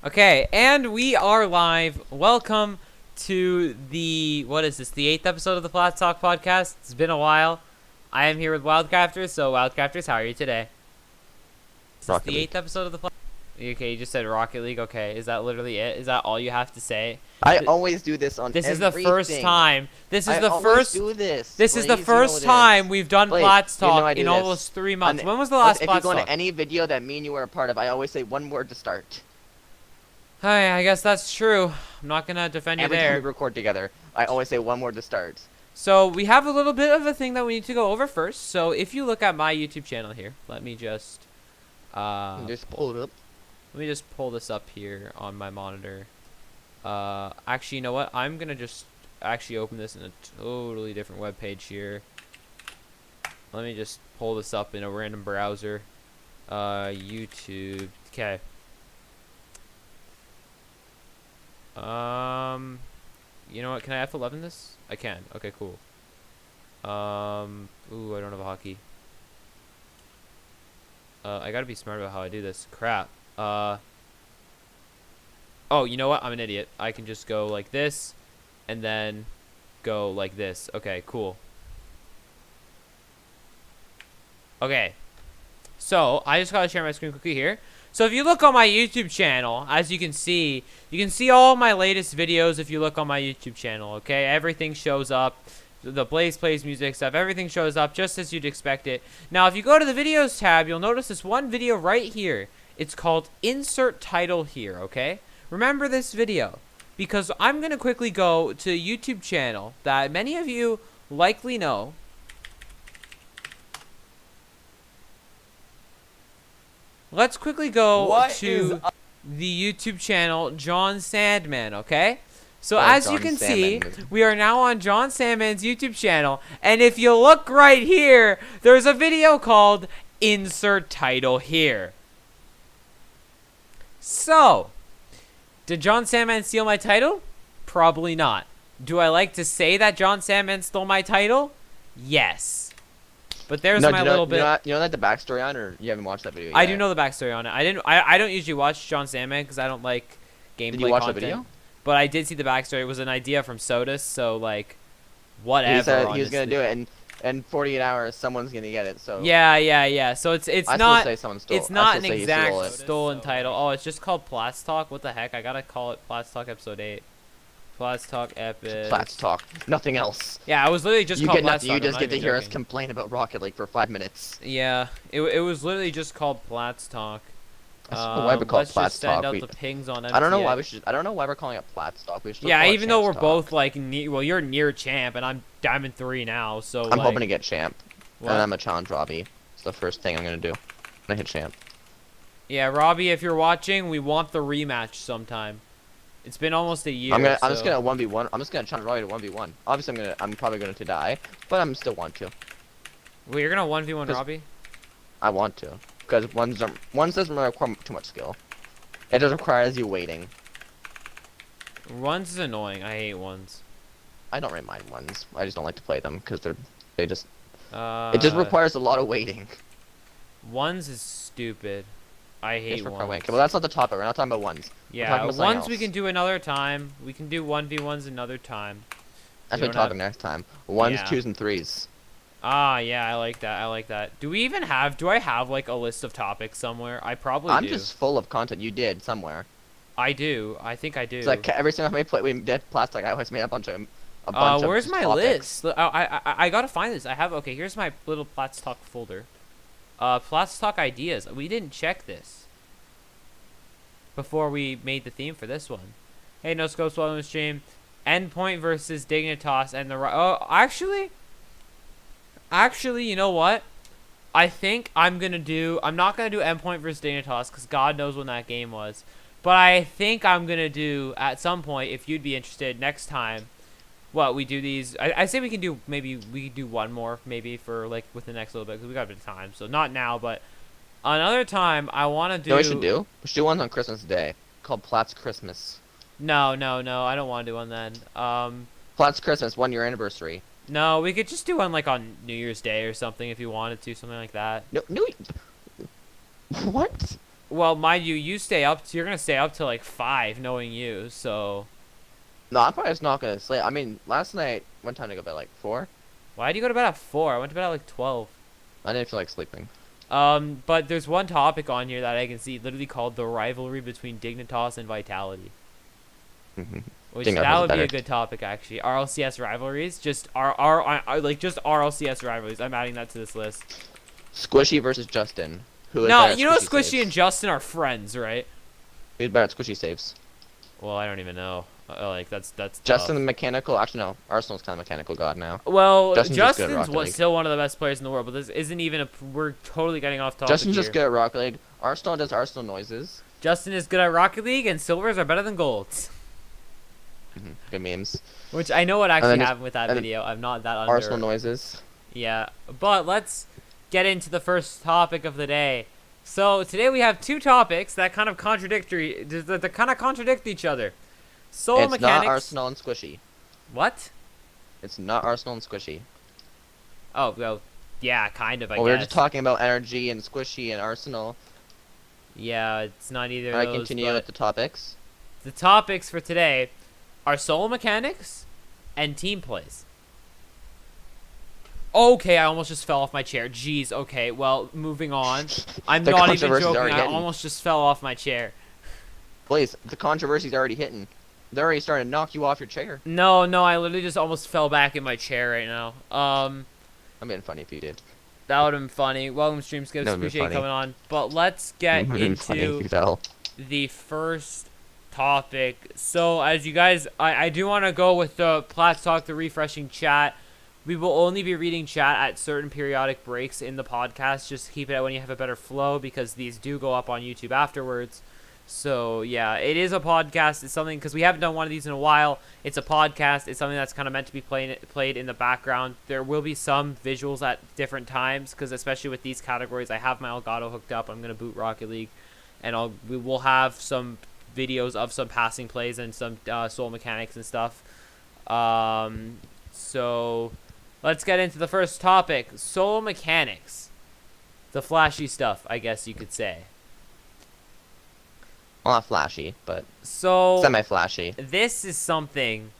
Okay, and we are live. Welcome to the, what is this, the 8th episode of the PlatsTalk podcast. It's been a while. I am here with Wildcrafters, so Wildcrafters, how are you today? Is this the 8th episode of the Okay, you just said Rocket League. Okay, is that literally it? Is that all you have to say? I always do this on This is everything. the first time. This is I the always first. do this. This is the Blaze, first you know time this. we've done Blaze, PlatsTalk you in know I do almost this. 3 months. On- When was the last If you go into PlatsTalk? any video that me and you were a part of, I always say one word to start. Hey, I guess that's true. I'm not gonna defend you Every time there. we record together, I always say one word to start. So we have a little bit of a thing that we need to go over first. So if you look at my YouTube channel here, let me just Just pull it up. let me just pull this up here on my monitor. Actually, you know what? I'm gonna just actually open this in a totally different web page here. Let me just pull this up in a random browser. YouTube. Okay. You know what? Can I F11 this? I can. Okay, cool. Ooh, I don't have a hotkey. I gotta be smart about how I do this. Crap. Oh, you know what? I'm an idiot. I can just go like this, and then go like this. Okay, cool. Okay. So, I just gotta share my screen quickly here. So if you look on my YouTube channel, as you can see all my latest videos if you look on my YouTube channel, okay? Everything shows up. The Blaze Plays music stuff, everything shows up just as you'd expect it. Now, if you go to the videos tab, you'll notice this one video right here. It's called Insert Title Here, okay? Remember this video, because I'm going to quickly go to a YouTube channel that many of you likely know. Let's quickly go to the YouTube channel John Sandman, okay? So as you can see, we are now on John Sandman's YouTube channel, and if you look right here, there's a video called Insert Title Here. So, did John Sandman steal my title? Probably not. Do I like to say that John Sandman stole my title? Yes. But there's my little bit. You know that the backstory on, or you haven't watched that video yet? I do know the backstory on it. I don't usually watch John Sandman because I don't like gameplay Did you watch content. the video? But I did see the backstory. It was an idea from Sodus, so like, whatever. He said he was gonna do it, and in 48 hours, someone's gonna get it. So Yeah. So it's I not still say someone stole. it's not an I still say he exact stole it. stolen title. Oh, it's just called PlatsTalk. What the heck? I gotta call it PlatsTalk episode 8. PlatsTalk epic. PlatsTalk, nothing else. Yeah, I was literally just You called get nothing. PlatsTalk. You I'm just not get to even hear us joking. complain about Rocket League for 5 minutes. Yeah, it was literally just called PlatsTalk. I don't know why we call it Let's just send PlatsTalk. out the pings on MTA. I don't know why we should. I don't know why we're calling it PlatsTalk. We should. Yeah, call it even though we're Champs both Talk. like well, you're near champ and I'm Diamond 3 now, so I'm like, hoping to get champ, what? and I'm a challenge Robbie. It's the first thing I'm gonna do. When I hit champ. Yeah, Robbie, if you're watching, we want the rematch sometime. It's been almost a year. I'm so. just gonna 1v1. I'm just gonna challenge Robbie to 1v1. Obviously, I'm probably going to die, but I'm still want to. Well, you're gonna 1v1 Robbie? I want to, because ones doesn't require too much skill. It just requires you waiting. Ones is annoying. I hate ones. I don't really mind ones. I just don't like to play them because they just. Uh, It just requires a lot of waiting. Ones is stupid. I hate Just require ones. waiting. Okay, well, that's not the topic. We're not talking about ones. Yeah, talking about something ones we else. can do another time. We can do 1v1s another time. That's We what don't we're talking next time. Ones, Yeah. twos, and threes. Ah, yeah, I like that. I like that. Do I have like a list of topics somewhere? I probably I'm do. just full of content. You did somewhere. I do. I think I do. It's like every single time we did plastic, I always made a bunch of where's my topics. list? I gotta find this. I have. Okay, here's my little PlatsTalk folder. PlatsTalk ideas. We didn't check this before we made the theme for this one. Hey, no scopes, welcome to the stream. Endpoint versus Dignitas and the actually, you know what? I think I'm not gonna do Endpoint versus Dignitas because God knows when that game was. But I think I'm gonna do at some point, if you'd be interested, next time. What we do these? I say we can do one more maybe for like with the next little bit because we got a bit of time. So not now, but another time I want to do. You know what we should do? We should do one on Christmas Day called Plat's Christmas. No, I don't want to do one then. Plat's Christmas 1 year anniversary. No, we could just do one like on New Year's Day or something if you wanted to, something like that. No. What? Well, mind you, you stay up. You're gonna stay up till like 5, knowing you. So No, I'm probably just not gonna sleep. I mean, last night, what time did I go to bed? Like 4? why do you go to bed at 4? I went to bed at like 12. I didn't feel like sleeping. But there's one topic on here that I can see, literally called the rivalry between Dignitas and Vitality. Which Dignitas that is would be better. a good topic actually. RLCS rivalries, just like just RLCS rivalries. I'm adding that to this list. Squishy versus Justin. Who is No, better at you know squishy Squishy saves? and Justin are friends, right? Who's better at squishy saves? Well, I don't even know. Like that's Justin the tough. mechanical. Actually, no. Arsenal's kind of mechanical god now. Well, Justin's just good at Justin's Rocket League. still one of the best players in the world, but this isn't even a. We're totally getting off topic Justin's here. just good at Rocket League. Arsenal does Arsenal noises. Justin is good at Rocket League, and silvers are better than golds. Good memes. Which I know what actually then just- happened with that and then video. I'm not that under. Arsenal noises. Yeah, but let's get into the first topic of the day. So today we have two topics that kind of contradict each other. Soul It's mechanics. not Arsenal and Squishy. What? It's not Arsenal and Squishy. Oh well, yeah, kind of. I Well, we guess. were just talking about energy and Squishy and Arsenal. Yeah, it's not either of I those. continue but with the topics. the topics for today are soul mechanics and team plays. Okay, I almost just fell off my chair. Jeez. Okay, well, moving on. I'm The not even controversy's joking. already I hitting. almost just fell off my chair. Please, the controversy's already hitting. They're already starting to knock you off your chair. No, I literally just almost fell back in my chair right now. I'm being funny if you did. That would have been funny. Welcome, Stream Skips. That would've been Appreciate you funny. coming on. But let's get It would've been funny if into you fell. the first topic. So, as you guys, I do want to go with the PlatsTalk, the refreshing chat. We will only be reading chat at certain periodic breaks in the podcast. Just keep it out when you have a better flow, because these do go up on YouTube afterwards. So, yeah, it is a podcast. It's something, because we haven't done one of these in a while. It's a podcast. It's something that's kind of meant to be played in the background. There will be some visuals at different times, because especially with these categories, I have my Elgato hooked up. I'm going to boot Rocket League, and we will have some videos of some passing plays and some soul mechanics and stuff. So let's get into the first topic, soul mechanics. The flashy stuff, I guess you could say. Well, not flashy, but So semi-flashy. this is something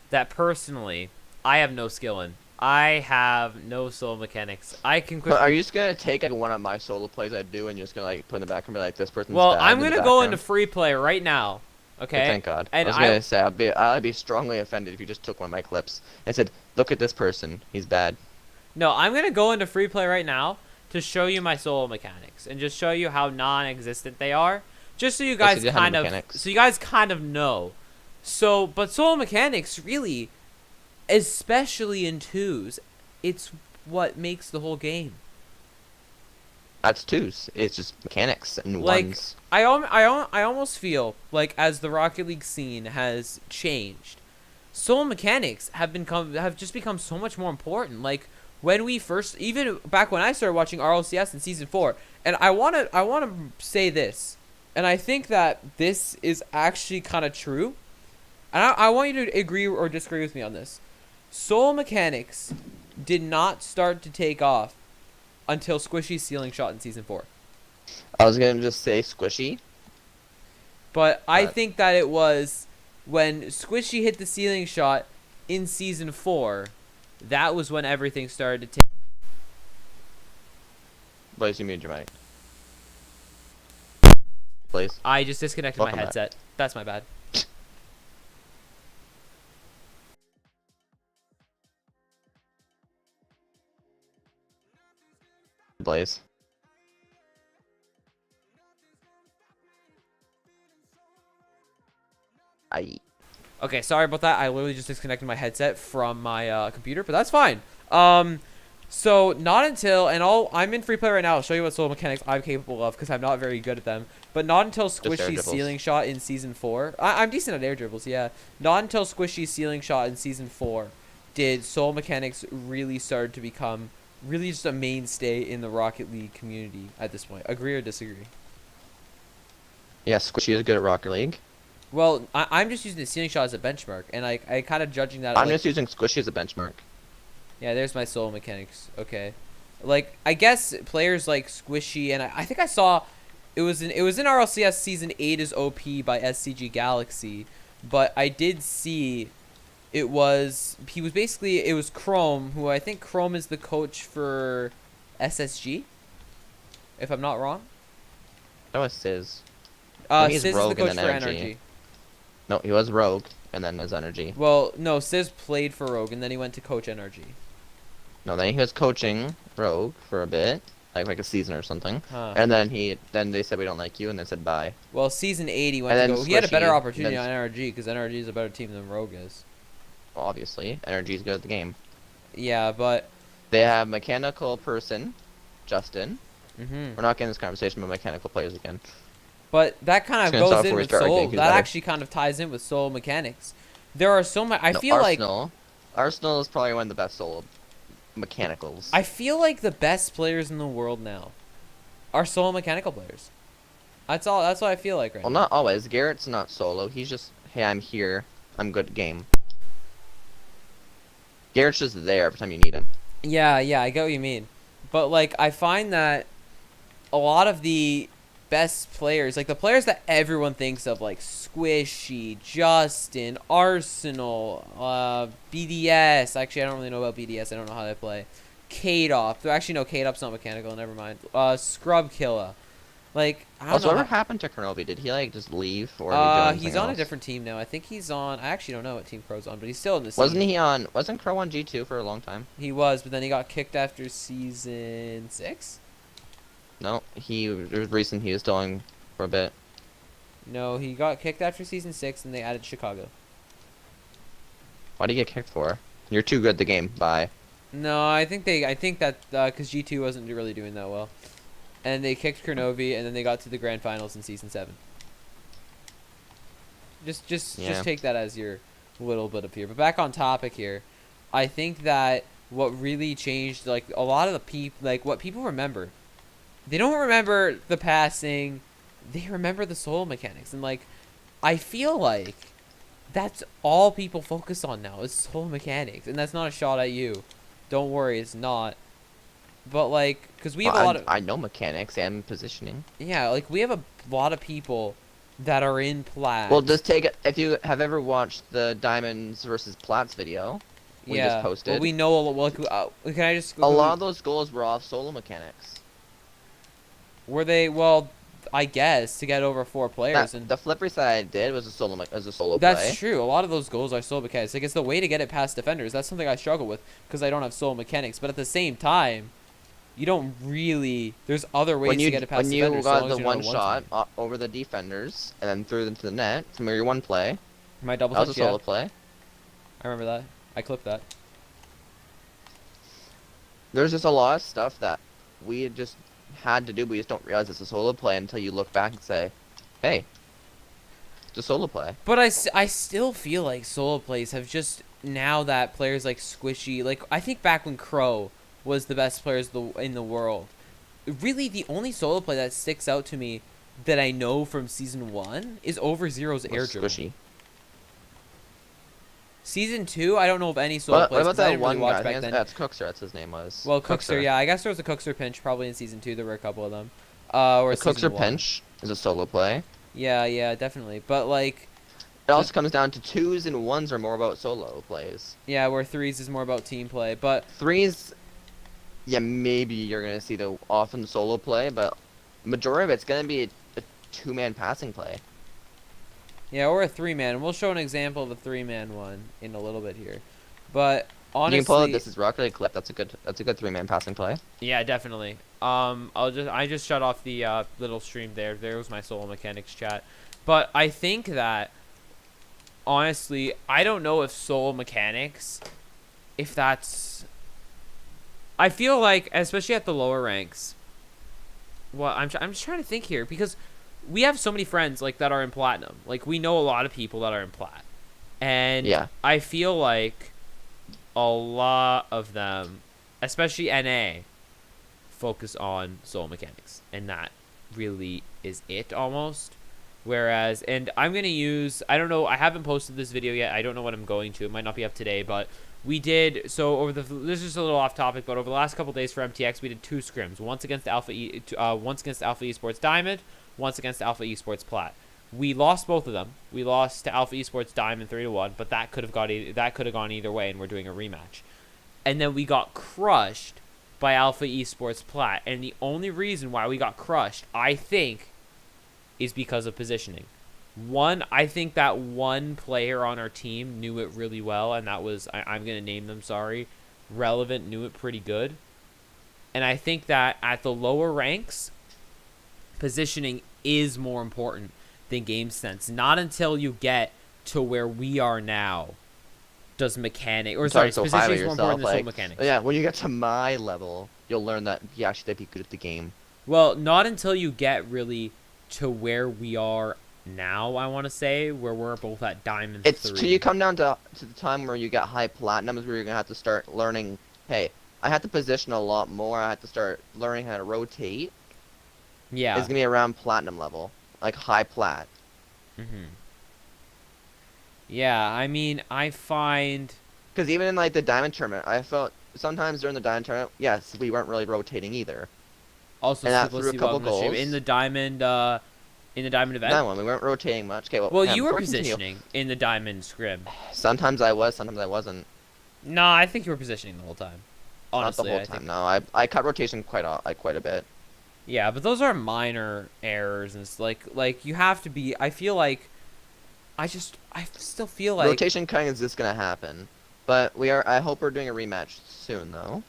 that personally I have no skill in. I have no soul mechanics. I can But quickly. are you just gonna take like one of my solo plays I do and you're just gonna like put in the background and be like, this person's Well, bad I'm in the gonna go into background? free play right now. Okay. Thank God. And I was gonna say I'd be strongly offended if you just took one of my clips and said, look at this person, he's bad. No, I'm gonna go into free play right now to show you my soul mechanics and just show you how non-existent they are, just so you so guys you have the kind of know. So, but soul mechanics really, especially in twos, it's what makes the whole game. That's twos. It's just mechanics and Like, ones. I almost feel like as the Rocket League scene has changed, soul mechanics have just become so much more important. Like when we first, even back when I started watching RLCS in season 4, and I wanna say this, and I think that this is actually kind of true, and I want you to agree or disagree with me on this. Soul mechanics did not start to take off until Squishy's ceiling shot in season 4. I was gonna just say squishy. But I But- think that it was when Squishy hit the ceiling shot in season 4, that was when everything started to take. Blaze, you muted your mic. Blaze. I just disconnected Welcome my back. headset. That's my bad. Blaze. I. Okay, sorry about that. I literally just disconnected my headset from my computer, but that's fine. So not until, and I'm in free play right now. I'll show you what soul mechanics I'm capable of because I'm not very good at them. But not until air Squishy's dribbles. ceiling shot in season 4. I'm decent at air dribbles, yeah. Not until Squishy's ceiling shot in season 4 did soul mechanics really start to become really just a mainstay in the Rocket League community at this point. Agree or disagree? Yeah, squishy is good at Rocket League. Well, I'm just using the ceiling shot as a benchmark, and I kind of judging that. I'm like, just using squishy as a benchmark. yeah, there's my soul mechanics. Okay, like I guess players like Squishy, and I think I saw it was in RLCS season 8 is OP by SCG Galaxy, but I did see it was Chrome, who I think Chrome is the coach for SSG, if I'm not wrong. That was Sizz. No, he's Sizz is the Rogue and coach then for Energy. NRG. No, he was Rogue and then his Energy. Well, no, Sizz played for Rogue and then he went to coach NRG. No, then he was coaching Rogue for a bit, like a season or something. Huh. And then they said we don't like you, and they said bye. Well, season 8 he went And to then go. He had a better Squishy, opportunity then- on NRG because NRG is a better team than Rogue is. Well, obviously, Energy's good at the game. Yeah, but They have mechanical person, Justin. mhm. We're not getting this conversation about mechanical players again. But that kind of Just gonna goes stop in before we with start Soul. arguing who's That better. actually kind of ties in with Soul mechanics. There are so many. I No, feel like Arsenal is probably one of the best solo mechanicals. I feel like the best players in the world now are solo mechanical players. That's all. That's what I feel like right Well, now. not always. Garrett's not solo. He's just, hey, I'm here. I'm good at game. Garrett's just there every time you need him. Yeah, I get what you mean. But like I find that a lot of the best players, like the players that everyone thinks of, like Squishy, Justin, Arsenal, BDS. Actually, I don't really know about BDS. I don't know how they play. K-Dop. Actually, no, K-Dop's not mechanical. Never mind. Scrub Killa. Like I don't Also, know. whatever happened to Kronovi? Did he like just leave or He's on a different team now. I think he's on. I actually don't know what team Crow's on, but he's still in the scene. Wasn't Crow on G2 for a long time? He was, but then he got kicked after season 6. No, it was recent. He was still on for a bit. No, he got kicked after season 6, and they added Chicago. Why did he get kicked for? You're too good at the game. Bye. No, I think that because G2 wasn't really doing that well, and they kicked Kurnovi, and then they got to the grand finals in season 7. Just take that as your little bit of fear. But back on topic here, I think that what really changed, like a lot of the people, like what people remember, they don't remember the passing, they remember the solo mechanics, and like I feel like that's all people focus on now is solo mechanics, and that's not a shot at you. Don't worry, it's not. But like, because we have a lot of, I know mechanics and positioning. yeah, like we have a lot of people that are in Plat. Well, just take it. If you have ever watched the Diamonds versus Plats video, we just posted. Well, we know a lot. Can I just? A lot of those goals were off solo mechanics. Were they? Well, I guess to get over 4 players and The flipper side I did was a solo that's play. true. A lot of those goals are solo mechanics. Like it's the way to get it past defenders. That's something I struggle with because I don't have solo mechanics. But at the same time, you don't really. There's other ways to get it past defenders. When you so got long the as you know one shot time. over the defenders and then threw them to the net from your one play, My double that was touch, a solo play. I remember that. I clipped that. There's just a lot of stuff that we just had to do, but you just don't realize it's a solo play until you look back and say, hey, it's a solo play. But I still feel like solo plays have just, now that players like Squishy, like I think back when Crow was the best players in the world, really the only solo play that sticks out to me that I know from season 1 is Over Zero's air dribble. Squishy. Season 2, I don't know of any solo plays. What about 'cause I that didn't really one watch guy? I back think then. that's Cookster, that's his name was. Well, Cookster, yeah, I guess there was a Cookster pinch probably in season 2. There were a couple of them. Or The season Cookster 1. pinch is a solo play. Yeah, definitely. But like, It also comes down to 2s and 1s are more about solo plays. yeah, where 3s is more about team play. But 3s, yeah, maybe you're gonna see the often solo play, but majority of it's gonna be a 2-man passing play. yeah, or a 3-man. We'll show an example of a 3-man one in a little bit here. But honestly, You can pull up This Is Rocket League clip. That's a good 3-man passing play. yeah, definitely. I just shut off the little stream there. There was my solo mechanics chat. But I think that honestly, I don't know if solo mechanics, if that's, I feel like especially at the lower ranks. Well, I'm just trying to think here because we have so many friends like that are in platinum. Like we know a lot of people that are in plat, and Yeah. I feel like a lot of them, especially NA, focus on solo mechanics, and that really is it almost. Whereas, and I'm going to use, I don't know, I haven't posted this video yet. I don't know what I'm going to. It might not be up today, but we did, so this is just a little off topic, but over the last couple days for MTX, we did 2 scrims. Once against Alpha Esports Diamond, once against Alpha Esports Plat. We lost both of them. We lost to Alpha Esports Diamond 3-1, but that could have gone either way, and we're doing a rematch. And then we got crushed by Alpha Esports Plat, and the only reason why we got crushed, I think, is because of positioning. One, I think that one player on our team knew it really well, and that was, I'm going to name them, sorry, Relevant knew it pretty good. And I think that at the lower ranks, positioning is more important than game sense. Not until you get to where we are now does mechanic, or sorry, so positioning is more important than soul mechanics. Yeah, when you get to my level, you'll learn that you actually be good at the game. Well, not until you get really to where we are now, I want to say, where we're both at Diamond 3. It's till you come down to the time where you get high platinums, where you're going to have to start learning, hey, I have to position a lot more, I have to start learning how to rotate. Yeah. It's going to be around platinum level, like high plat. Yeah, I mean, I find... Because even in, like, the Diamond tournament, I felt sometimes during the Diamond tournament, yes, we weren't really rotating either. Also, and that threw a couple goals. In the Diamond event. That one, we weren't rotating much. Okay, well, you were positioning in the Diamond scrim. Sometimes I was, sometimes I wasn't. No, I think you were positioning the whole time. Honestly, not the whole time. No, I cut rotation quite a bit. Yeah, but those are minor errors, and it's like you have to be. I feel like, I still feel like rotation cutting is just gonna happen, but I hope we're doing a rematch soon, though.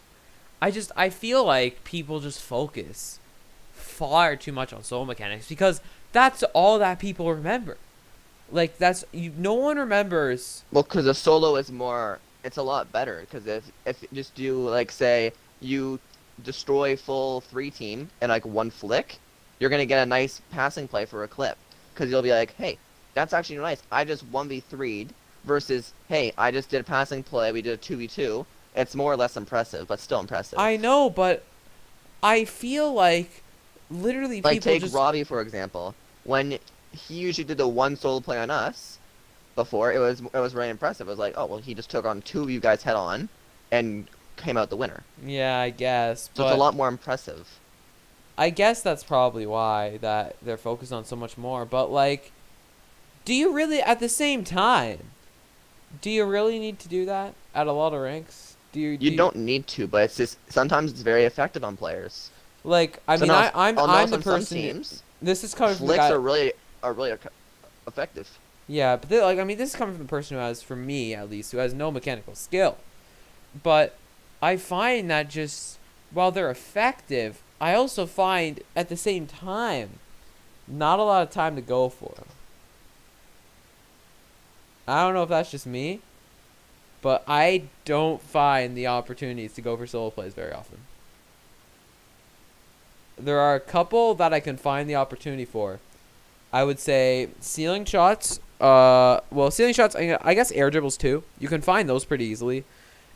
I feel like people just focus far too much on solo mechanics because that's all that people remember. Like, no one remembers. Well, because the solo is more, it's a lot better. Because if you just do, like, say, you destroy full 3 team in, like, one flick, you're going to get a nice passing play for a clip. Because you'll be like, hey, that's actually nice. I just 1v3'd versus, hey, I just did a passing play, we did a 2v2. It's more or less impressive, but still impressive. I know, but I feel like literally like, people take Robbie, for example. When he usually did the one solo play on us before, it was really impressive. It was like, oh, well, he just took on 2 of you guys head on and came out the winner. Yeah, I guess. So it's a lot more impressive. I guess that's probably why that they're focused on so much more. But, like, do you really, at the same time, do you really need to do that at a lot of ranks? You don't need to, but it's just sometimes it's very effective on players. Like, I mean, I'm the person. Some teams, this is coming from the flicks guy. are really effective. Yeah, but like, I mean, this is coming from the person who has, for me at least, who has no mechanical skill. But I find that just while they're effective, I also find at the same time not a lot of time to go for them. I don't know if that's just me, but I don't find the opportunities to go for solo plays very often. There are a couple that I can find the opportunity for. I would say ceiling shots. Ceiling shots, I guess air dribbles too. You can find those pretty easily.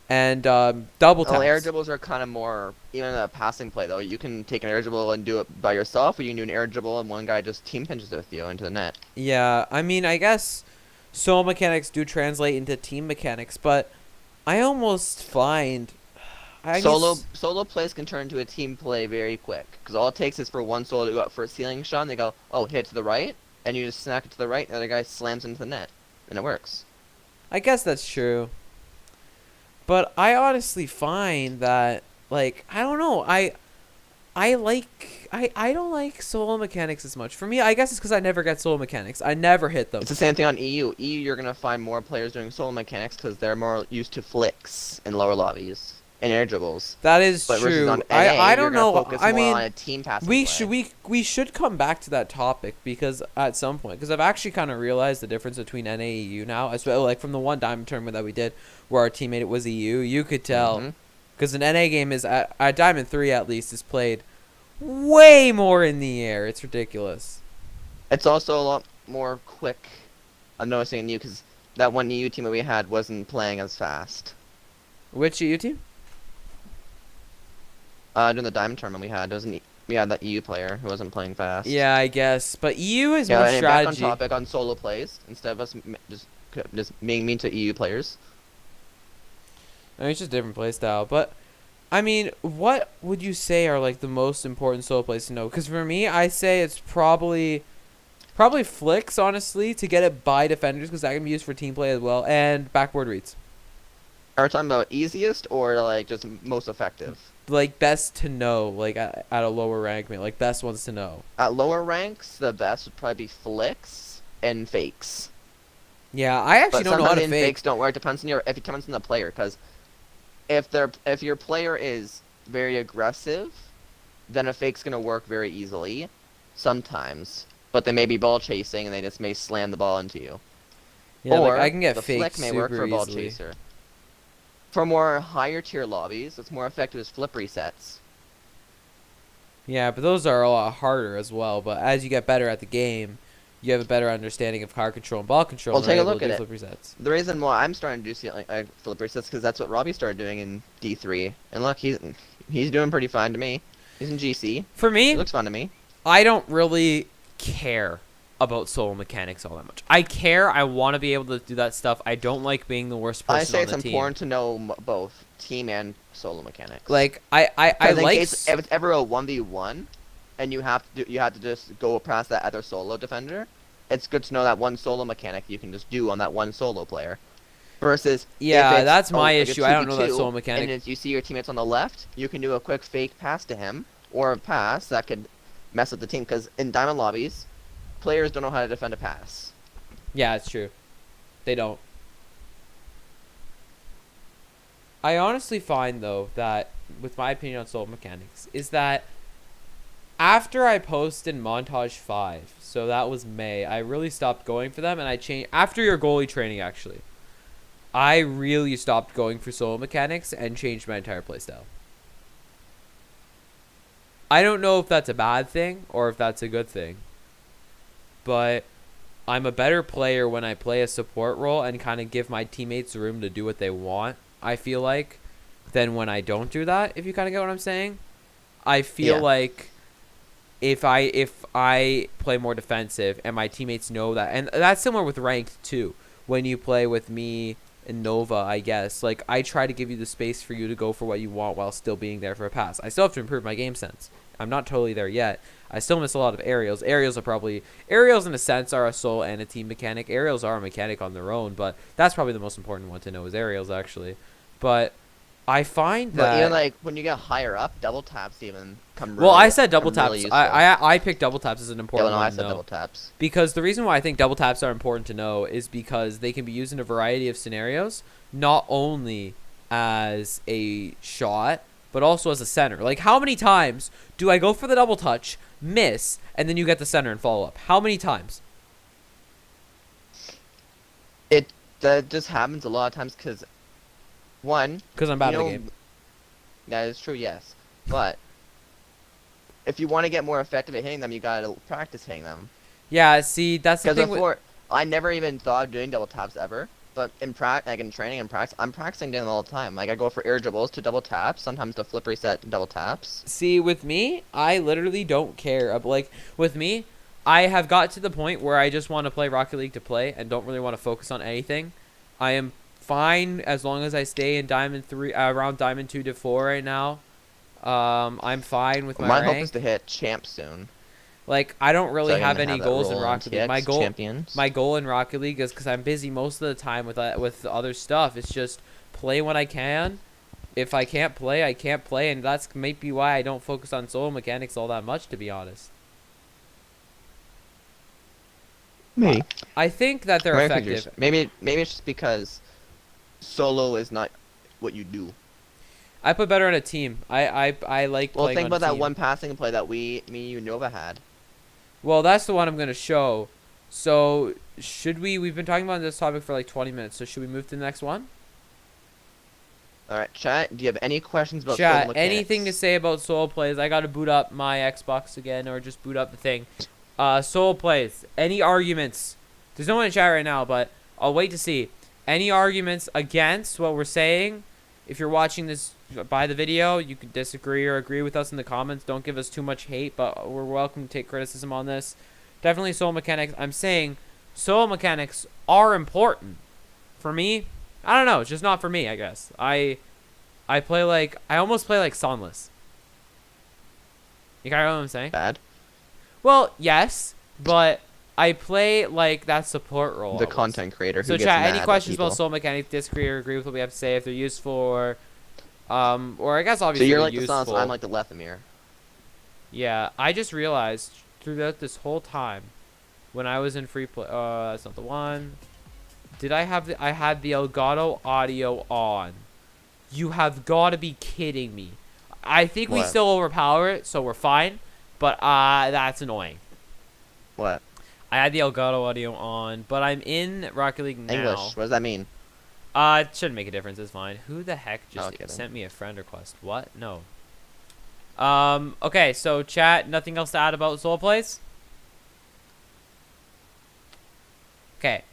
And double taps. Air dribbles are kind of more, even a passing play though. You can take an air dribble and do it by yourself, or you can do an air dribble and one guy just team pinches it with you into the net. Yeah, I mean, I guess solo mechanics do translate into team mechanics, but I almost find solo plays can turn into a team play very quick, because all it takes is for one solo to go up for a ceiling shot, and they go, oh, hit to the right, and you just snack it to the right, and the other guy slams into the net, and it works. I guess that's true. But I honestly find that, like, I don't know, I don't like solo mechanics as much. For me, I guess it's because I never get solo mechanics. I never hit them. It's the same thing on EU. EU, you're going to find more players doing solo mechanics because they're more used to flicks in lower lobbies and air dribbles. That is true. On NA, I don't know. I mean, on a team passing we should come back to that topic because at some point, because I've actually kind of realized the difference between NA and EU now. As well, like from the one Diamond tournament that we did, where our teammate was EU, you could tell because an NA game is at Diamond 3 at least is played way more in the air. It's ridiculous. It's also a lot more quick. I'm noticing in EU because that one EU team that we had wasn't playing as fast. Which EU team? During the Diamond tournament we had, Yeah, that EU player who wasn't playing fast. Yeah, I guess. But EU is Yeah, more and back on strategy. topic on solo plays instead of us just being mean to EU players. I mean, it's just different play style. But I mean, what would you say are like the most important solo plays to know? Because for me, I say it's probably flicks, honestly, to get it by defenders, because that can be used for team play as well, and backboard reads. Are we talking about easiest or like just most effective? Like best to know, like at a lower rank, like best ones to know. At lower ranks, the best would probably be flicks and fakes. Yeah, I actually But don't know how sometimes to fake. fakes don't work. Depends on if it depends on the player, because if your player is very aggressive, then a fake's gonna work very easily. Sometimes, but they may be ball chasing and they just may slam the ball into you. Yeah, Or like I can get the faked flick may work super for a ball easily. chaser. For more higher tier lobbies, what's more effective is flip resets. Yeah, but those are a lot harder as well. But as you get better at the game, you have a better understanding of car control and ball control. Well, and take are a able look to at do it. flip resets. The reason why I'm starting to do flip resets because that's what Robbie started doing in D3. And look, he's doing pretty fine to me. He's in GC. For me, He looks fun to me. I don't really care about solo mechanics all that much. I care. I want to be able to do that stuff. I don't like being the worst person I say on it's the team. important to know both team and solo mechanics. Like I 'Cause in like. case if it's ever a 1v1, and you have to just go past that other solo defender, it's good to know that one solo mechanic you can just do on that one solo player. Versus Yeah, if it's that's my like a issue. I don't know that 2v2, solo mechanic. And if you see your teammates on the left, you can do a quick fake pass to him or a pass that could mess up the team. Because in diamond lobbies, players don't know how to defend a pass. Yeah, it's true. They don't. I honestly find though that, with my opinion on solo mechanics, is that after I posted Montage 5, so that was May, I really stopped going for them, and I changed after your goalie training actually. I really stopped going for solo mechanics and changed my entire playstyle. I don't know if that's a bad thing or if that's a good thing, but I'm a better player when I play a support role and kind of give my teammates room to do what they want, I feel like, than when I don't do that, if you kind of get what I'm saying. I feel Yeah. like if I play more defensive and my teammates know that, and that's similar with ranked too, when you play with me and Nova, I guess, like I try to give you the space for you to go for what you want while still being there for a pass. I still have to improve my game sense. I'm not totally there yet. I still miss a lot of aerials. Aerials in a sense are a solo and a team mechanic. Aerials are a mechanic on their own, but that's probably the most important one to know is aerials actually. But I find that, But even like when you get higher up, double taps even come. well, really, I said double come really taps. useful. I picked double taps as an Yeah, important well, no, one I to said know. double taps. Because the reason why I think double taps are important to know is because they can be used in a variety of scenarios, not only as a shot, but also as a center. Like, how many times do I go for the double touch, miss, and then you get the center and follow up? How many times? That just happens a lot of times because one, Because I'm bad you at know, the game. that is true, yes. But if you want to get more effective at hitting them, you gotta practice hitting them. Yeah, see, that's the Because thing with... before, I never even thought of doing double taps ever. But in training and practice, I'm practicing doing it all the time. Like I go for air dribbles to double taps, sometimes to flip reset double taps. See, with me, I literally don't care. Like, with me, I have got to the point where I just want to play Rocket League to play and don't really want to focus on anything. I am fine as long as I stay in Diamond 3, around Diamond 2 to 4 right now. I'm fine with my My rank. hope is to hit champ soon. Like, I don't So really I have can any that goals in role Rocket League. TX champions. My goal in Rocket League is because I'm busy most of the time with other stuff. It's just play when I can. If I can't play, I can't play, and that's maybe why I don't focus on solo mechanics all that much, to be honest. Me. I think that they're effective. Maybe it's just because solo is not what you do. I put better on a team. I like Well, playing think on a about that team. one passing play that me, you, Nova had. Well, that's the one I'm going to show. So, we've been talking about this topic for like 20 minutes, so should we move to the next one? Alright, chat, do you have any questions about solo Chat, mechanics? anything to say about solo plays? I got to boot up my Xbox again, or just boot up the thing. Solo plays. Any arguments? There's no one in chat right now, but I'll wait to see. Any arguments against what we're saying? If you're watching this by the video, you can disagree or agree with us in the comments. Don't give us too much hate, but we're welcome to take criticism on this. Definitely solo mechanics. I'm saying solo mechanics are important. For me, I don't know. It's just not for me, I guess. I almost play like Sunless. You got what I'm saying? Bad. Well, yes, but I play like that support role. The content creator who So gets chat, mad any at questions people. about soul mechanics, disagree or agree with what we have to say, if they're useful or I guess So obviously you're they're like the useful. Sans, I'm like the Lethamir. Yeah, I just realized throughout this whole time when I was in free play, that's not the one. Did I have I had the Elgato audio on. You have got to be kidding me. I think we What? still overpower it, so we're fine. But that's annoying. What? I had the Elgato audio on, but I'm in Rocket League now. English. What does that mean? It shouldn't make a difference. It's fine. Who the heck just Okay, then. sent me a friend request? What? No. Okay, so chat, nothing else to add about solo plays? Okay.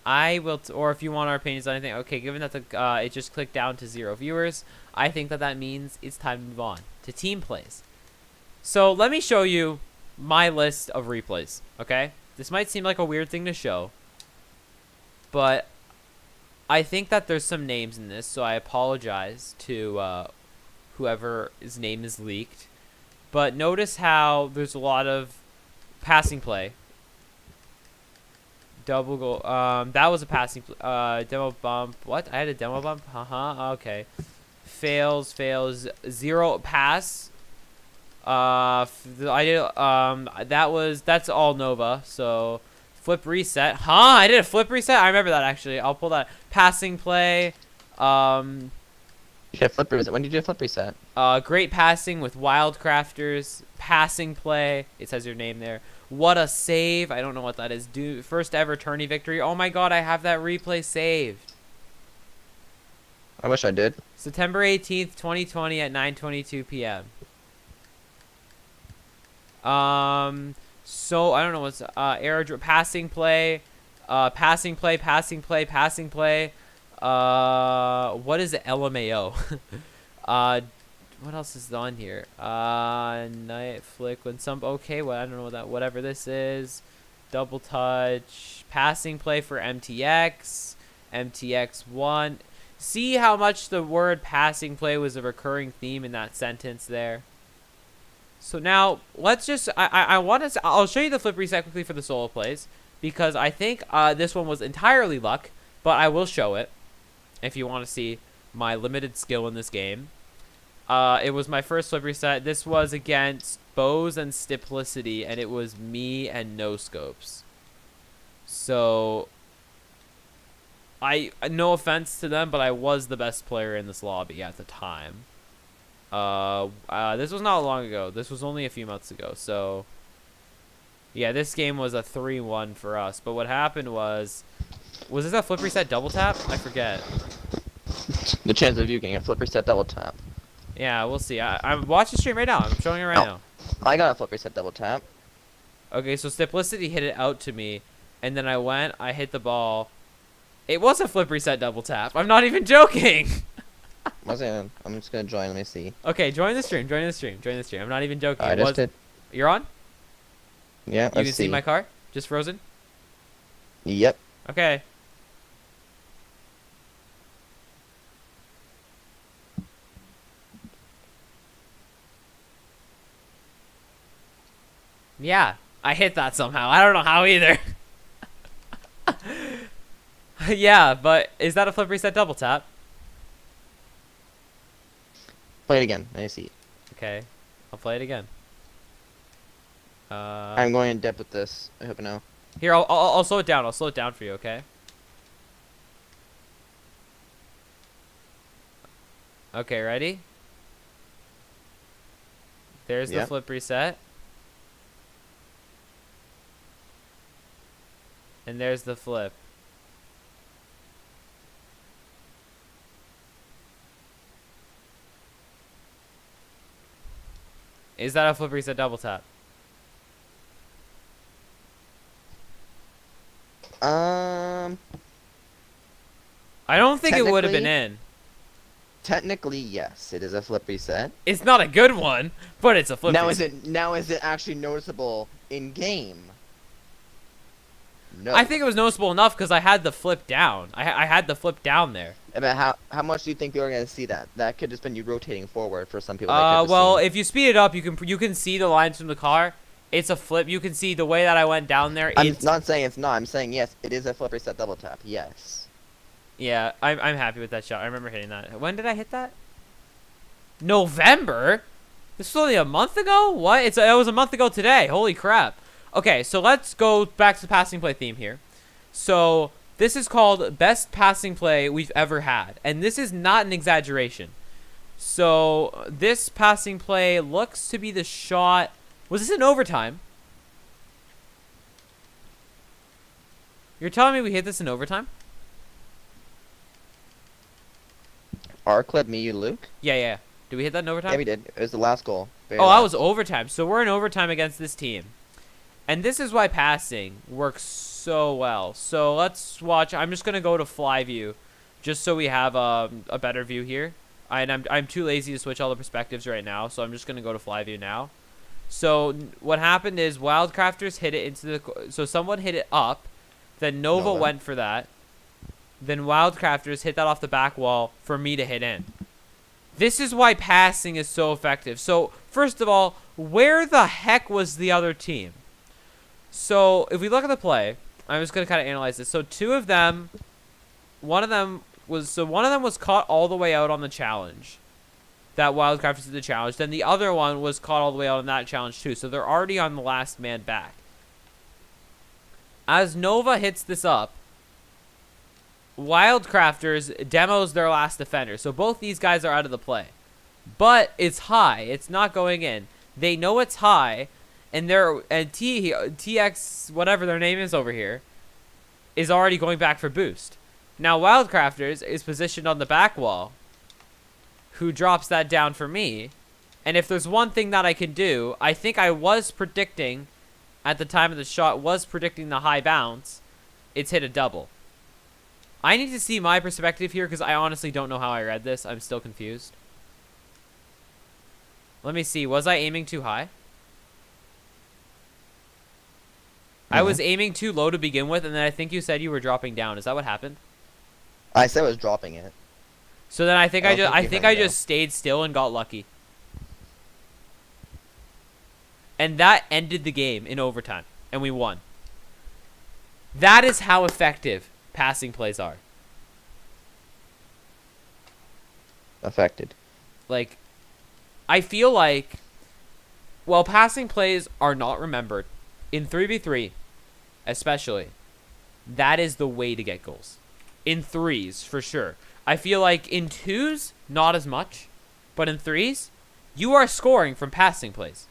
I will, or if you want our opinions on anything, okay, given that it just clicked down to 0 viewers, I think that means it's time to move on to team plays. So let me show you my list of replays, okay? This might seem like a weird thing to show, but I think that there's some names in this, so I apologize to whoever his name is leaked. But notice how there's a lot of passing play. Double goal. That was a passing. Demo bump. What? I had a demo bump. Okay. Fails. 0 pass. I did. That's all Nova. So flip reset. I did a flip reset. I remember that actually. I'll pull that passing play. You did flip reset. When did you do a flip reset? Great passing with Wildcrafters. Passing play. It says your name there. What a save. I don't know what that is. First ever tourney victory. Oh my god, I have that replay saved. I wish I did. September 18th, 2020 at 9:22 p.m. So I don't know what's air passing play. Passing play. What is LMAO? What else is on here? Night flick when some okay. Well, I don't know what that. Whatever this is. Double touch. Passing play for MTX. MTX1. See how much the word passing play was a recurring theme in that sentence there. So now let's just. I want to. I'll show you the flip reset quickly for the solo plays because I think this one was entirely luck, but I will show it if you want to see my limited skill in this game. It was my first flip reset. This was against Bows and Stiplicity, and it was me and No Scopes. So, no offense to them, but I was the best player in this lobby at the time. This was not long ago. This was only a few months ago. So, yeah, this game was a 3-1 for us. But what happened was this a flip reset double tap? I forget. The chance of you getting a flip reset double tap. Yeah, we'll see. I'm watching the stream right now. I'm showing it right now. I got a flip reset double tap. Okay, so Stiplicity hit it out to me, and then I hit the ball. It was a flip reset double tap. I'm not even joking. I'm just gonna join. Let me see. Okay, join the stream. I'm not even joking. I just did. You're on? Yeah, You can see my car? Just frozen? Yep. Okay. Yeah, I hit that somehow. I don't know how either. Yeah, but is that a flip reset double tap? Play it again. Let me see. Okay, I'll play it again. I'm going in depth with this. I hope you know. Here, I'll slow it down. I'll slow it down for you, okay? Okay, ready? There's the flip reset. And there's the flip. Is that a flip reset double tap? I I don't think it would have been in. Technically, yes, it is a flip reset. It's not a good one, but it's a flip Now reset. is it actually noticeable in game? No. I think it was noticeable enough because I had the flip down. I had the flip down there. I mean, how much do you think people are gonna see that? That could just been you rotating forward for some people. That could just Well, seem... if you speed it up, you can see the lines from the car. It's a flip. You can see the way that I went down there. I'm not saying it's not. I'm saying yes, it is a flip reset double tap. Yes. Yeah, I'm happy with that shot. I remember hitting that. When did I hit that? November? This was only a month ago? What? It was a month ago today. Holy crap. Okay, so let's go back to the passing play theme here. So this is called best passing play we've ever had. And this is not an exaggeration. So this passing play looks to be the shot. Was this in overtime? You're telling me we hit this in overtime? Our clip, me, you, Luke. Yeah. Did we hit that in overtime? Yeah, we did. It was the last goal. Oh, that was overtime. So we're in overtime against this team. And this is why passing works so well. So let's watch. I'm just going to go to fly view just so we have a better view here. And I'm too lazy to switch all the perspectives right now. So I'm just going to go to fly view now. So what happened is Wildcrafters hit it into the... So someone hit it up. Then Nova went for that. Then Wildcrafters hit that off the back wall for me to hit in. This is why passing is so effective. So, first of all, where the heck was the other team? So, if we look at the play, I'm just going to kind of analyze this. So, two of them, one of them was caught all the way out on the challenge. That Wildcrafters did the challenge. Then the other one was caught all the way out on that challenge too. So, they're already on the last man back. As Nova hits this up, Wildcrafters demos their last defender. So both these guys are out of the play. But it's high. It's not going in. They know it's high. And TX, whatever their name is over here, is already going back for boost. Now Wildcrafters is positioned on the back wall, who drops that down for me. And if there's one thing that I can do, I think I was predicting, at the time of the shot, was predicting the high bounce. It's hit a double. I need to see my perspective here because I honestly don't know how I read this. I'm still confused. Let me see. Was I aiming too high? I was aiming too low to begin with, and then I think you said you were dropping down. Is that what happened? I said I was dropping it. So then I think I go. just stayed still and got lucky. And that ended the game in overtime, and we won. That is how effective passing plays are. Affected. Like, I feel like, while passing plays are not remembered, in 3v3, especially, that is the way to get goals. In threes, for sure. I feel like in twos, not as much, but in threes, you are scoring from passing plays.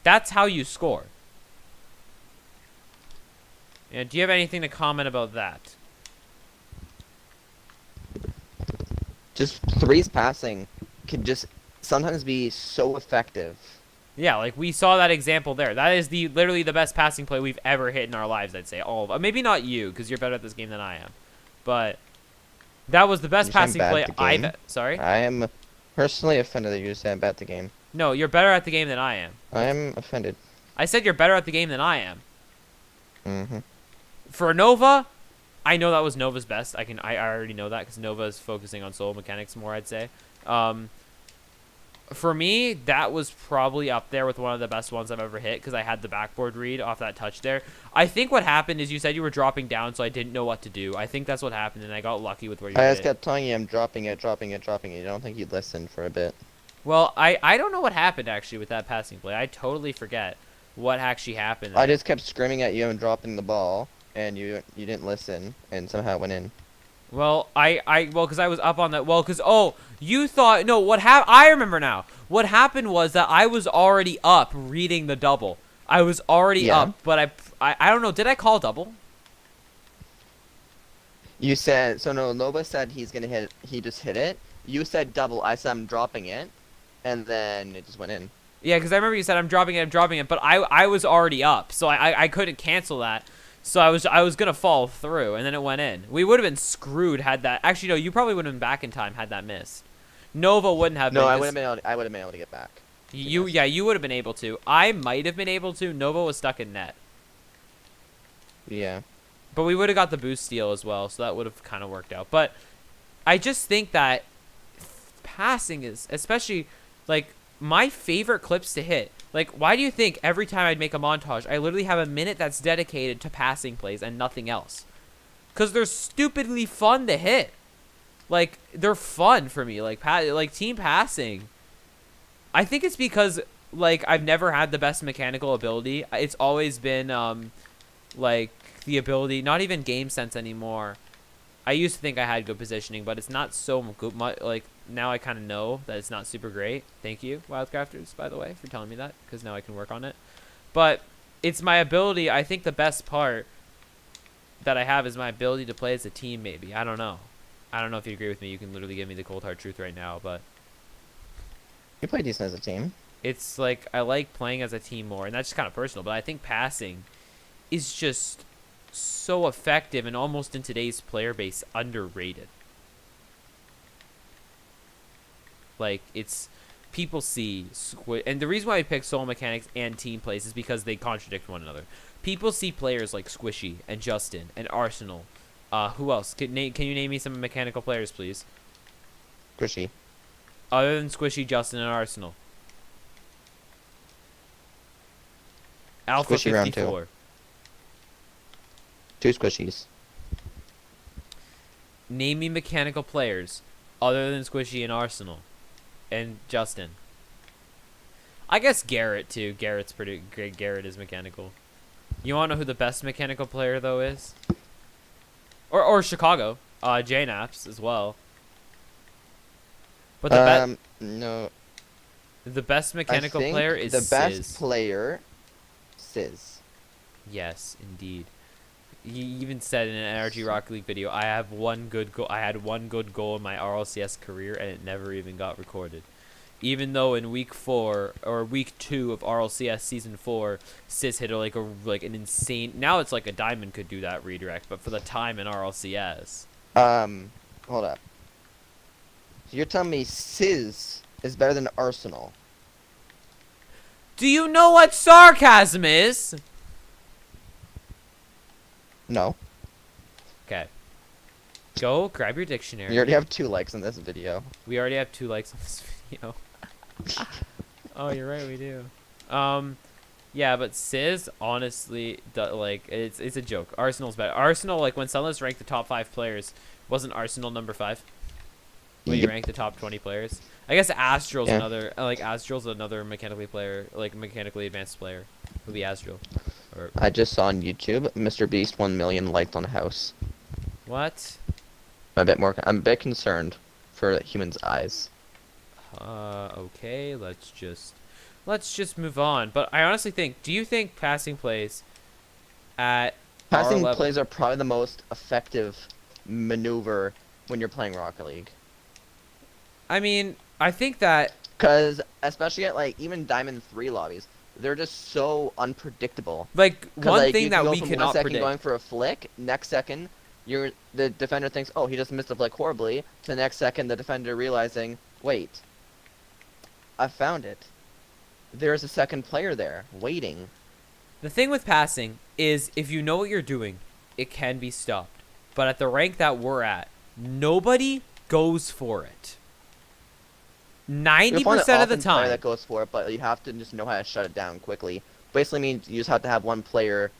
That's how you score. And do you have anything to comment about that? Just threes passing can just sometimes be so effective. Yeah, like we saw that example there. That is literally the best passing play we've ever hit in our lives, I'd say. All of maybe not you, because you're better at this game than I am. But that was the best passing play I've... Sorry? I am personally offended that you said I'm bad at the game. No, you're better at the game than I am. I am offended. I said you're better at the game than I am. Mm-hmm. For Nova, I know that was Nova's best. I already know that because Nova is focusing on solo mechanics more, I'd say. For me, that was probably up there with one of the best ones I've ever hit because I had the backboard read off that touch there. I think what happened is you said you were dropping down, so I didn't know what to do. I think that's what happened, and I got lucky with where you hit I it. just kept telling you I'm dropping it. I don't think you'd listen for a bit. Well, I don't know what happened, actually, with that passing play. I totally forget what actually happened. I just kept screaming at you and dropping the ball, and you didn't listen, and somehow it went in. Well, well, because I was up on that. Well, because, oh, you thought, no, I remember now. What happened was that I was already up reading the double. I was already up, but I don't know. Did I call double? You said, so no, Nova said he's going to hit, he just hit it. You said double, I said I'm dropping it, and then it just went in. Yeah, because I remember you said I'm dropping it, but I was already up, so I couldn't cancel that. So I was gonna fall through, and then it went in. We would have been screwed had that. Actually, no, you probably would have been back in time had that missed. Nova wouldn't have No, been. I 'Cause would have been able. I would have been able to get back. you, yeah, you would have been able to. I might have been able to. Nova was stuck in net. Yeah. But we would have got the boost steal as well, so that would have kind of worked out. But I just think that passing is, especially, like, my favorite clips to hit. Like, why do you think every time I'd make a montage, I literally have a minute that's dedicated to passing plays and nothing else? Because they're stupidly fun to hit. Like, they're fun for me. Like, team passing. I think it's because, like, I've never had the best mechanical ability. It's always been, like, the ability, not even game sense anymore. I used to think I had good positioning, but it's not so good. Like, now I kind of know that it's not super great. Thank you, Wildcrafters, by the way, for telling me that, because now I can work on it. But it's my ability. I think the best part that I have is my ability to play as a team, maybe. I don't know. I don't know if you agree with me. You can literally give me the cold hard truth right now, but You play decent as a team. it's like I like playing as a team more, and that's just kind of personal, but I think passing is just so effective and almost in today's player base underrated. Like, it's people see and the reason why I pick solo mechanics and team plays is because they contradict one another. People see players like Squishy and Justin and Arsenal. Who else? Can you name me some mechanical players, please? Squishy. Other than Squishy, Justin, and Arsenal. Alpha Squishy round 54. Two squishies. Name me mechanical players other than Squishy and Arsenal. And Justin. I guess Garrett, too. Garrett's pretty great. Garrett is mechanical. You want to know who the best mechanical player, though, is? Or Chicago. JNaps as well. But no. the best mechanical I think player is the best Sizz. player, Sizz. Yes, indeed. He even said in an NRG Rocket League video, I have one good goal. I had one good goal in my RLCS career, and it never even got recorded. Even though in week 4 or week 2 of RLCS season 4, Sizz hit like an insane. Now it's like a diamond could do that redirect, but for the time in RLCS, Hold up. So you're telling me Sizz is better than Arsenal? do you know what sarcasm is? No. Okay. Go grab your dictionary. You already have 2 likes on this video. We already have 2 likes on this video. Oh, you're right, we do. Yeah, but Sizz, honestly, like, it's a joke. Arsenal's better. Arsenal, like, when Sunless ranked the top 5 players, wasn't Arsenal number 5? When you Yep. rank the top 20 players? I guess Astral's Yeah. another mechanically player, like, mechanically advanced player. Would be Astral. Or, I just saw on YouTube, Mr. Beast 1 million liked on a house. what? I'm a bit concerned for humans' eyes. Okay, let's just move on. But I honestly think, do you think passing plays at our Passing level? plays are probably the most effective maneuver when you're playing Rocket League. I mean, I think that Because, especially at, like, even Diamond 3 lobbies, they're just so unpredictable. like 'Cause, one like, thing you that can go we from cannot 1 second predict. going for a flick, next second, the defender thinks, oh, he just missed a flick horribly. To the next second, the defender realizing, wait, I found it. There's a second player there, waiting. The thing with passing is if you know what you're doing, it can be stopped. But at the rank that we're at, nobody goes for it. You'll find an 90% of the often player time. that goes for it, but you have to just know how to shut it down quickly. Basically means you just have to have one player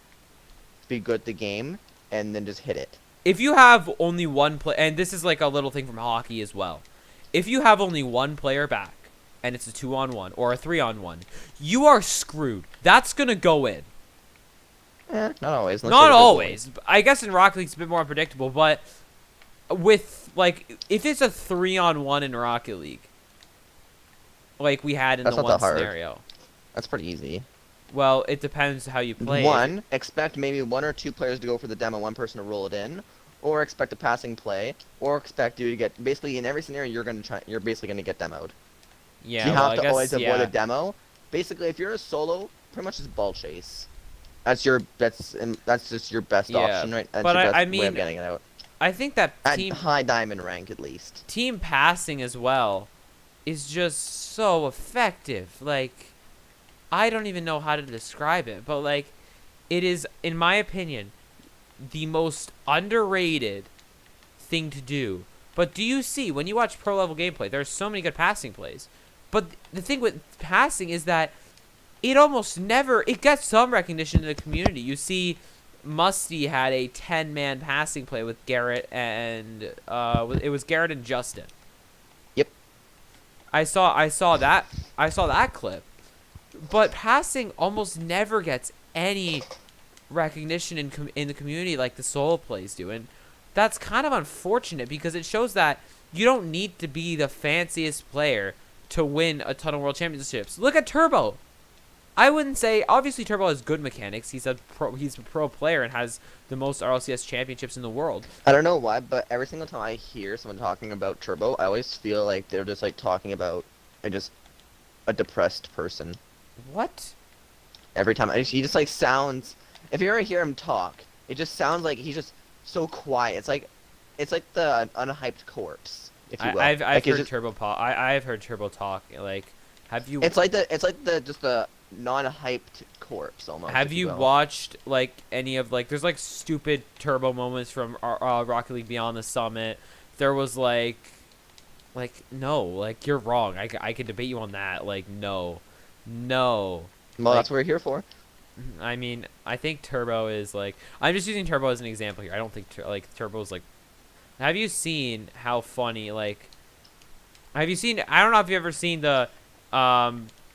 be good at the game, and then just hit it. If you have only one play, and this is like a little thing from hockey as well. If you have only one player back, and it's a 2-on-1 or a 3-on-1, you are screwed. That's gonna go in. Not always. unless Not you're a good always. I guess in Rocket League it's a bit more unpredictable, but with, like, if it's a 3-on-1 in Rocket League, like we had in That's the not that one hard. scenario. That's pretty easy. Well, it depends how you play. Expect maybe 1 or 2 players to go for the demo, 1 person to roll it in, or expect a passing play, or expect you to get basically in every scenario you're basically gonna get demoed. Yeah, You well, have I to guess, always avoid yeah. a demo. Basically, if you're a solo, pretty much just ball chase. That's just your best Yeah, option, right? That's but your best I way mean, of getting it out. I think that At team high diamond rank, at least. passing as well is just so effective. Like, I don't even know how to describe it, but like, it is, in my opinion, the most underrated thing to do. But do you see, when you watch pro level gameplay, there's so many good passing plays. But the thing with passing is that it almost never, it gets some recognition in the community. You see, Musty had a 10-man passing play with Garrett and it was Garrett and Justin. Yep. I saw that clip. But passing almost never gets any recognition in the community like the solo plays do, and that's kind of unfortunate because it shows that you don't need to be the fanciest player to win a ton of world championships. Look at Turbo. I wouldn't say, obviously Turbo has good mechanics. He's a pro player and has the most RLCS championships in the world. I don't know why, but every single time I hear someone talking about Turbo, I always feel like they're just like talking about a depressed person. What? Every time he just like sounds. If you ever hear him talk, it just sounds like he's just so quiet. It's like the unhyped corpse, if you will. I've like heard Turbo I've heard Turbo talk. Like, have you? It's like the non-hyped corpse almost. Have you watched like any of like? There's like stupid Turbo moments from Rocket League Beyond the Summit. There was like no, like you're wrong. I could debate you on that. Like no. Well, like, that's what we're here for. I mean, I think Turbo is like. I'm just using Turbo as an example here. I don't think Turbo's like. Have you seen how funny like? Have you seen? I don't know if you've ever seen the,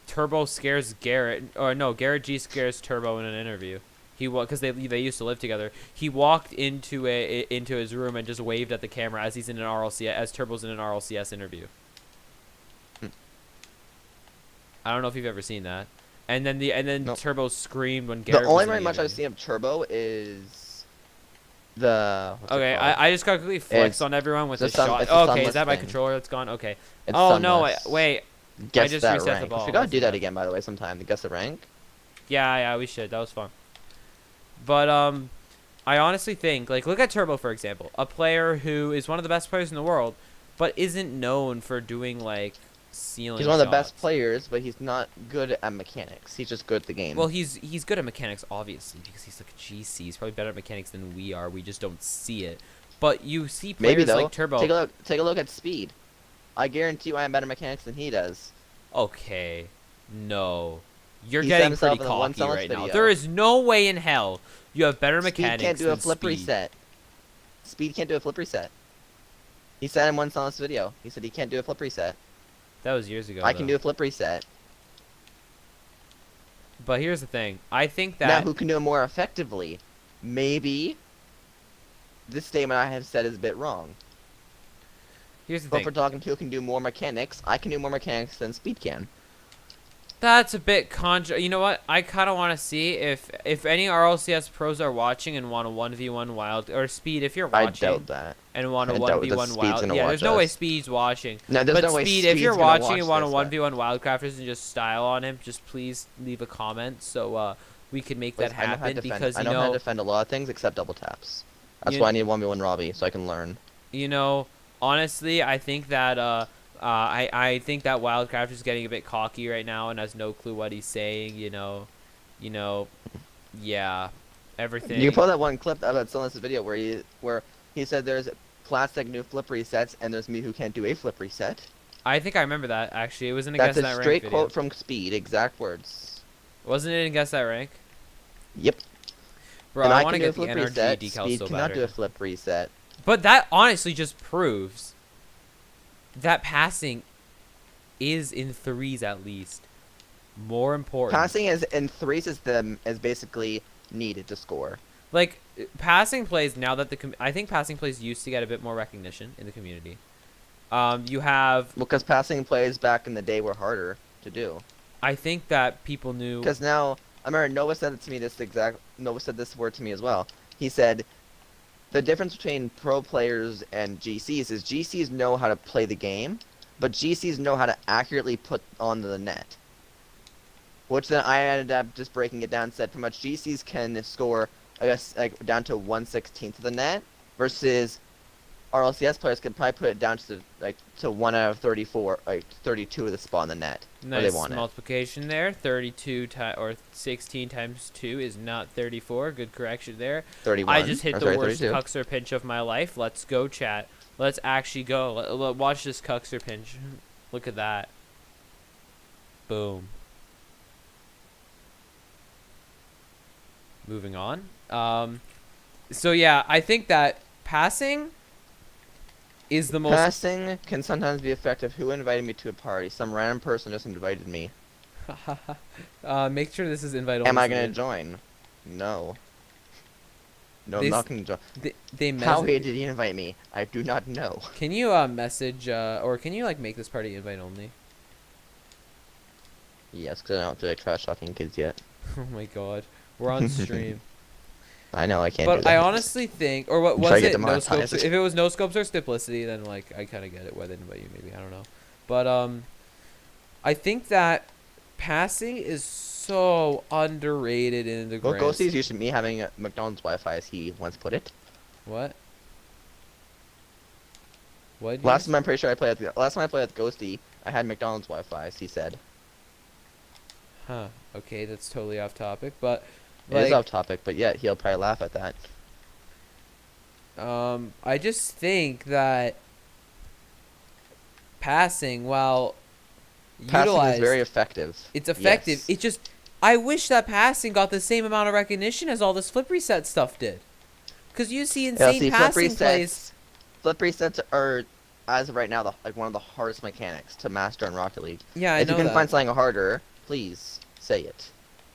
Turbo scares Garrett, or no, Garrett G scares Turbo in an interview. Because they used to live together. He walked into his room and just waved at the camera as he's in an RLCS, as Turbo's in an RLCS interview. I don't know if you've ever seen that. And then Nope. Turbo screamed when Garrett. The only was in very the much I've interview. seen of Turbo is the. What's it Okay, called? I just got quickly flexed It's on everyone with the a sun- shot. it's the Oh, okay, is sunless that my thing. controller that's gone? Okay. It's Oh no, sunless. wait. Guess just that reset the rank. ball. We gotta do that Listen. again, by the way, sometime. To guess the rank. Yeah, we should. That was fun. But I honestly think, like, look at Turbo for example, a player who is one of the best players in the world, but isn't known for doing like ceiling. He's one of the best shots. players, but he's not good at mechanics. He's just good at the game. Well, he's good at mechanics, obviously, because he's like a GC. He's probably better at mechanics than we are. We just don't see it. But you see players maybe though. like Turbo. Take a look at speed. I guarantee you, I have better mechanics than he does. Okay, no, you're He said getting himself pretty in the one cocky Summits right now. video. There is no way in hell you have better mechanics Speed can't do than a flip Speed. reset. Speed can't do a flip reset. He said in one Silence video. He said he can't do a flip reset. That was years ago. I can do a flip reset. But here's the thing. I think Now, that who can do it more effectively? Maybe this statement I have said is a bit wrong. here's the But thing. if we're talking to who can do more mechanics, I can do more mechanics than Speed can. That's a bit You know what? I kind of want to see if any RLCS pros are watching and want a 1v1 wild or Speed. If you're I watching doubt that. and want a I doubt that 1v1 Speed's wild, gonna yeah, watch there's no way us. Speed's watching. No, there's But no way Speed, if Speed's you're gonna watching watch and want a this, but- 1v1 Wildcrafters and just style on him, just please leave a comment so we can make that Listen, I know how to happen defend- because I know how to defend a lot of things except double taps. That's You- why I need 1v1 Robbie, so I can learn. honestly, I think that I think that Wildcraft is getting a bit cocky right now and has no clue what he's saying. Yeah, everything. You can pull that one clip of that Silence video where he said there's plastic new flip resets and there's me who can't do a flip reset. I think I remember that actually. It was in a That's Guess a That Rank straight video. quote from Speed, exact words. Wasn't it in Guess That Rank? Yep. Bro, and I I want to can do get a the flip NRG reset. decals Speed so cannot bad. do a flip reset. But that honestly just proves that passing is in threes at least more important. Passing is in threes is basically needed to score. Like passing plays now that I think passing plays used to get a bit more recognition in the community. You have Because passing plays back in the day were harder to do. I think that people knew Because now, I remember Noah said it to me Noah said this word to me as well. He said, the difference between pro players and GCs is GCs know how to play the game, but GCs know how to accurately put on the net. Which then I ended up just breaking it down and said pretty much GCs can score, I guess, like down to 1/16 of the net, versus RLCS players could probably put it down to like to 1 out of 34, like 32 of the spot in the net where they Nice want it. multiplication there. 32 or 16 times 2 is not 34. Good correction there. 31. I just hit I'm the sorry, worst 32. cuxer pinch of my life. Let's go, chat. Let's actually go. Watch this cuxer pinch. Look at that. Boom. Moving on. So yeah, I think that passing is the most. Passing can sometimes be effective. Who invited me to a party? Some random person just invited me. Make sure this is invite only. Am I gonna join? No. No, I'm not gonna join. How did he invite me? I do not know. Can you message or can you like make this party invite only? Yes, because I don't do like trash talking kids yet. Oh my god, we're on stream. I know I can't. But do that. I honestly think, or what I'm trying was to get it? No scopes. demonetized. If it was no scopes or Stiplicity, then like I kind of get it why they invite you. Maybe I don't know. But I think that passing is so underrated in the Well, grand. Ghosty is used to me having a McDonald's Wi-Fi, as he once put it. What? What? Last time I'm pretty sure I played. Last time I played with Ghosty, I had McDonald's Wi-Fi, as he said. Huh. Okay, that's totally off topic, but It is off topic, but yet he'll probably laugh at that. I just think that passing, while Passing utilized, is very effective. it's effective. Yes. It just, I wish that passing got the same amount of recognition as all this flip reset stuff did. Because you see insane passing plays. Flip resets are, as of right now, like one of the hardest mechanics to master in Rocket League. Yeah, I if know you can that. find something harder, please say it.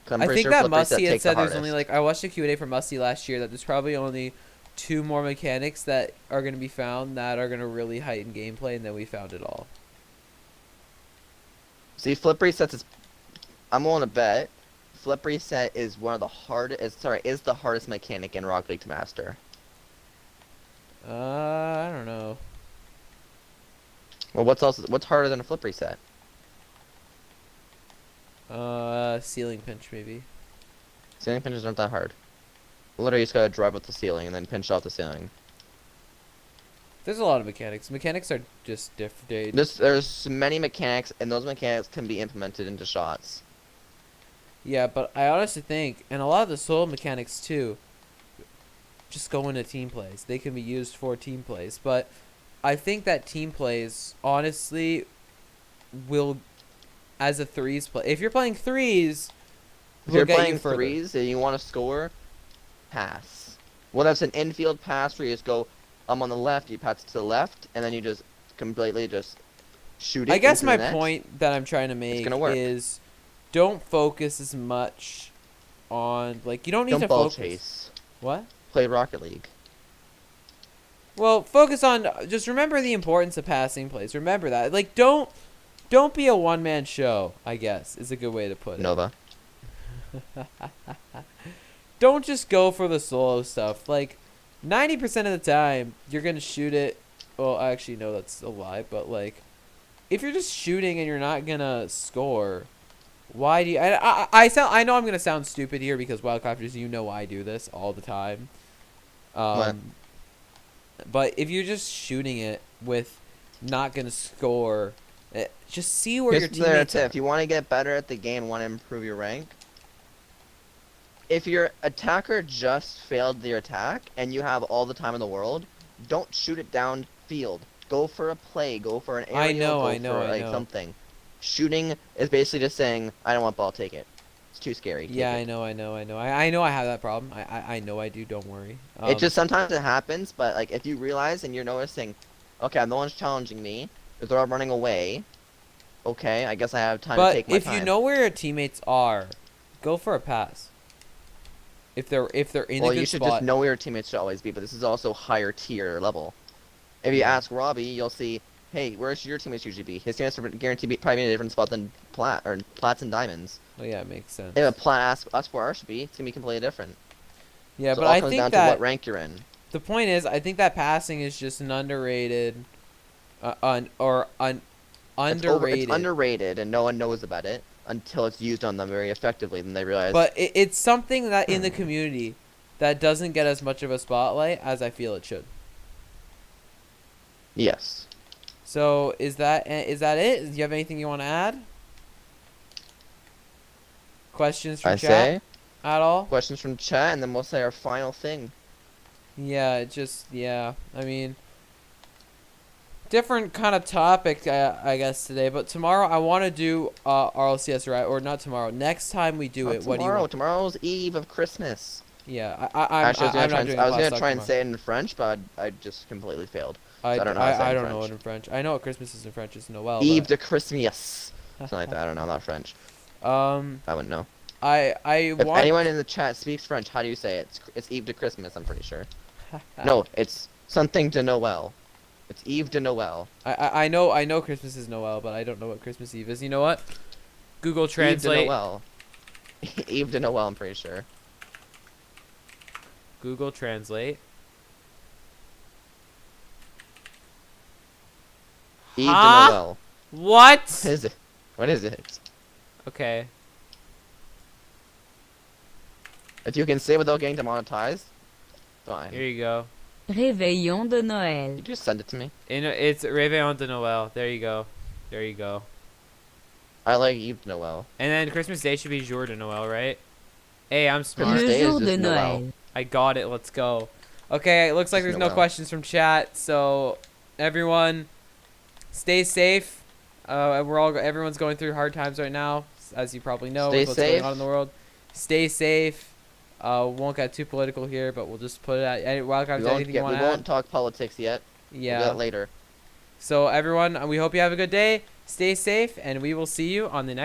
'Cause I'm I pretty think sure that flip reset Musty had takes the said there's only hardest. like, I watched a Q&A from Musty last year that there's probably only 2 more mechanics that are going to be found that are going to really heighten gameplay, and then we found it all. See, flip resets is. I'm willing to bet. Flip reset is one of the hardest. Is the hardest mechanic in Rocket League to master. I don't know. Well, what's harder than a flip reset? Ceiling pinch maybe. Ceiling pinches aren't that hard. Literally, you just gotta drive up the ceiling and then pinch off the ceiling. There's a lot of mechanics. Mechanics are just different. There's many mechanics, and those mechanics can be implemented into shots. Yeah, but I honestly think, and a lot of the solo mechanics too, just go into team plays. They can be used for team plays, but I think that team plays honestly will, as a threes play. If you're playing threes, If will you're get playing you further. threes and you want to score, pass. Well, that's an infield pass where you just go, I'm on the left, you pass to the left, and then you just completely just shoot it. I guess into my the net. point that I'm trying to make gonna work. is, don't focus as much on, like, you don't need Don't to ball focus. chase. What? Play Rocket League. Well, focus on, just remember the importance of passing plays. Remember that. Like, don't be a one-man show, I guess, is a good way to put it. Nova. Don't just go for the solo stuff. Like, 90% of the time, you're going to shoot it. Well, actually, no, that's a lie. But, like, if you're just shooting and you're not going to score, why do you... I know I'm going to sound stupid here because Wildcrafters, you know I do this all the time. What? But if you're just shooting it with not going to score, just see where your Here's the teammates are. tip. If you want to get better at the game, want to improve your rank, if your attacker just failed their attack and you have all the time in the world, don't shoot it downfield. Go for a play. Go for an aerial. I know. Something. Shooting is basically just saying, I don't want ball, take it. It's too scary. Take Yeah, it. I know. I know I have that problem. I know I do. Don't worry. It just sometimes it happens, but like if you realize and you're noticing, okay, I'm the one challenging me. They're all running away. Okay, I guess I have time to take my But if time. you know where your teammates are, go for a pass. If they're in a Well, good you should spot. just know where your teammates should always be, but this is also higher tier level. If you ask Robbie, you'll see, hey, where should your teammates usually be? His teammates are guaranteed to be probably in a different spot than Plats and Diamonds. Oh yeah, it makes sense. If a Plat asks us where ours should be, it's gonna be completely different. Yeah, So but it all I comes think down that to what rank you're in. the point is, I think that passing is just an underrated, underrated. It's underrated, and no one knows about it until it's used on them very effectively. Then they realize. But it's something that in the community that doesn't get as much of a spotlight as I feel it should. Yes. So is that it? Do you have anything you want to add? Questions from I chat say at all? questions from chat, and then we'll say our final thing. Yeah, yeah. I mean, different kind of topic, I guess today. But tomorrow I want to do RLCS, right? Or not tomorrow. Next time we do Not it, what do you tomorrow. want? Tomorrow's Eve of Christmas. Yeah, Actually, I'm not doing I a was class gonna talk try and tomorrow. say it in French, but I just completely failed. So I don't know how to say it I in don't know it French. in French. I know what Christmas is in French. It's Noel, Eve but de Christmas. Something like that. I don't know. I'm not French. um, I wouldn't know. I If want. anyone in the chat speaks French, how do you say it? It's Eve de Christmas. I'm pretty sure. No, it's something de Noël. It's Eve de Noël. I know Christmas is Noel, but I don't know what Christmas Eve is. You know what? Google Eve de Translate. Noël. Eve de Noël. I'm pretty sure. Google Translate. Eve de Huh? Noël. What What? is it? What is it? Okay. If you can say without getting demonetized, fine. Here you go. Réveillon de Noël. You just send it to me. It's Réveillon de Noël. There you go. There you go. I like Eve de Noël. And then Christmas Day should be Jour de Noël, right? Hey, I'm smart. Christmas Le Day is jour de just Noël. Noël. I got it. Let's go. Okay, it looks like Just there's no Noel. questions from chat. So, everyone, stay safe. Everyone's going through hard times right now, as you probably know Stay with what's safe. going on in the world. Stay safe. Won't get too political here, but we'll just put it at any welcome We to anything you want we to add. won't talk politics yet. We'll do Yeah. that later. So everyone, we hope you have a good day. Stay safe, and we will see you on the next